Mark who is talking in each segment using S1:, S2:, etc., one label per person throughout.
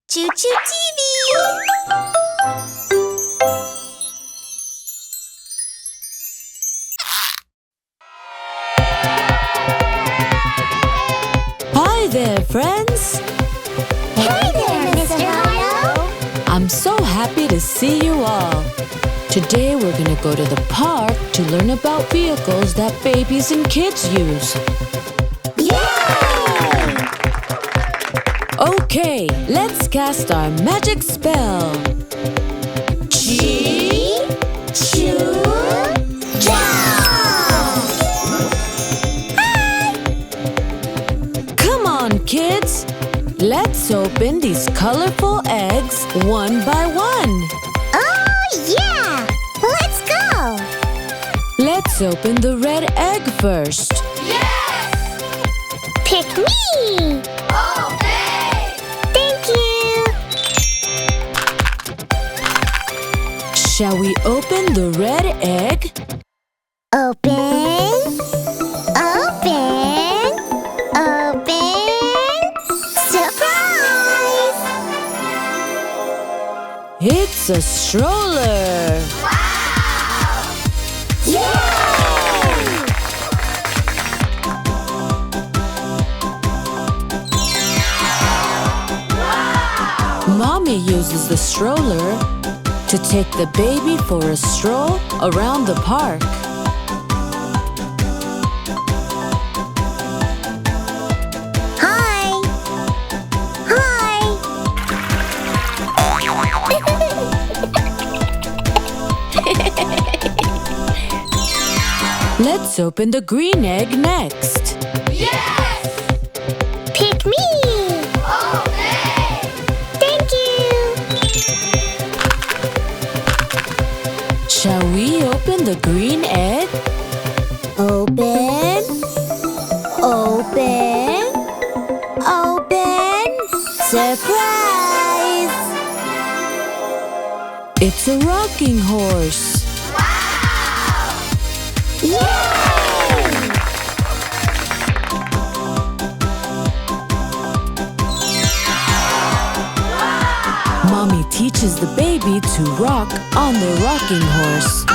S1: ChuChu TV!
S2: Hi there, friends!
S1: Hey there, Mr. Harlow!
S2: I'm so happy to see you all. Today we're gonna go to the park to learn about vehicles that babies and kids use.
S1: Yay!
S2: Okay, let's cast our magic spell.
S1: ChuChu!
S2: Come on, kids! Let's open these colorful eggs one by one.
S1: Oh, yeah! Let's go!
S2: Let's open the red egg first.
S1: Pick me!
S3: Okay!
S1: Thank you!
S2: Shall we open the red egg?
S1: Open! Open! Open! Surprise!
S2: It's a stroller.
S3: Wow!
S1: Yay!
S2: Mommy uses the stroller to take the baby for a stroll around the park.
S1: Hi! Hi!
S2: Let's open the green egg next.
S3: Yes!
S1: Pick me!
S3: Okay!
S1: Thank you!
S2: Shall we open the green egg?
S1: Open! Open! Open! Surprise!
S2: It's a rocking horse.
S3: Wow!
S1: Yay!
S2: Mommy teaches the baby to rock on the rocking horse.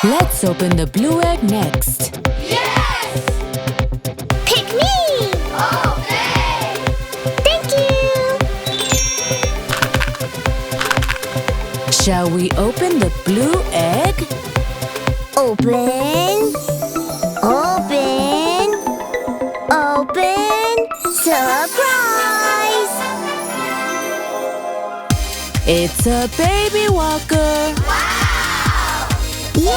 S2: Let's open the blue egg next.
S3: Yes!
S1: Pick me!
S3: Okay!
S1: Thank you!
S2: Shall we open the blue egg?
S1: Open! Open! Open! Surprise!
S2: It's a baby walker.
S3: Wow!
S1: Yay!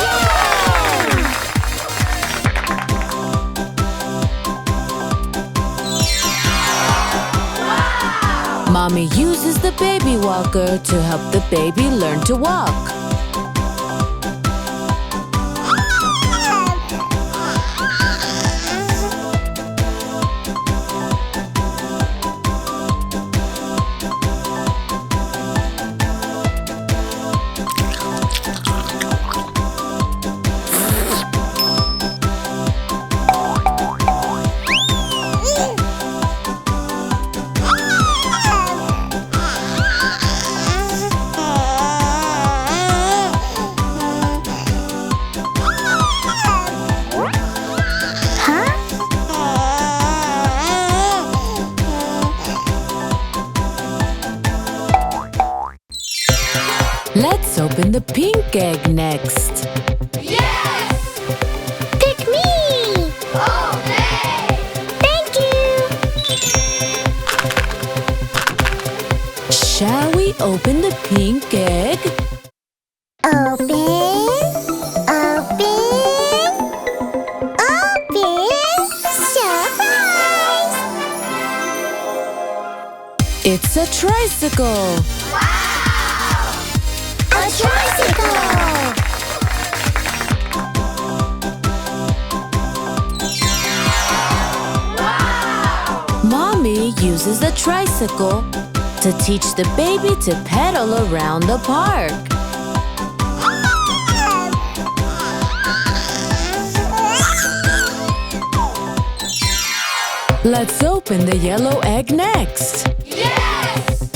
S2: Mommy uses the baby walker to help the baby learn to walk. Let's open the pink egg next.
S3: Yes!
S1: Pick me!
S3: Okay!
S1: Thank you!
S2: Shall we open the pink egg?
S1: Open! Open! Open! Surprise!
S2: It's a tricycle.
S3: Wow!
S2: tricycle to teach the baby to pedal around the park. Let's open the yellow egg next.
S3: Yes!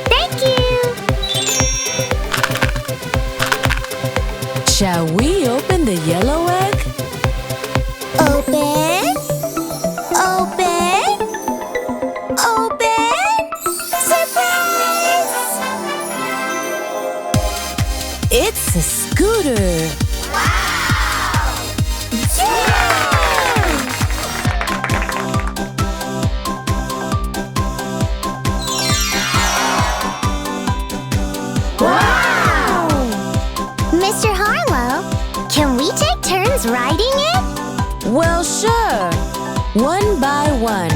S1: Thank you.
S2: Shall we open the yellow egg?
S1: Open. Open. Open. Surprise!
S2: It's a scooter.
S1: Wow! Mr. Harlow, can we take turns riding it?
S2: Well, sure. One by one.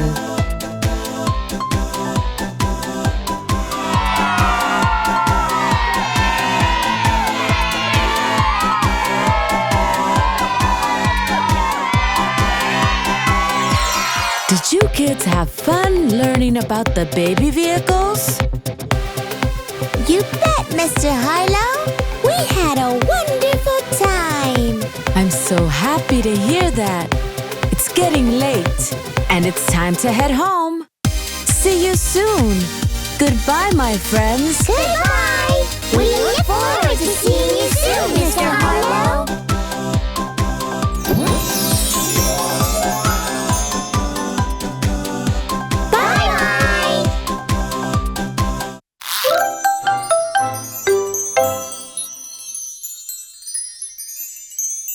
S2: Did you kids have fun learning about the baby vehicles?
S1: You bet, Mr. Harlow. We had a wonderful time.
S2: I'm so happy to hear that. It's getting late, and it's time to head home. See you soon. Goodbye, my friends.
S1: Goodbye. We look forward to seeing you soon, Mr. Harlow.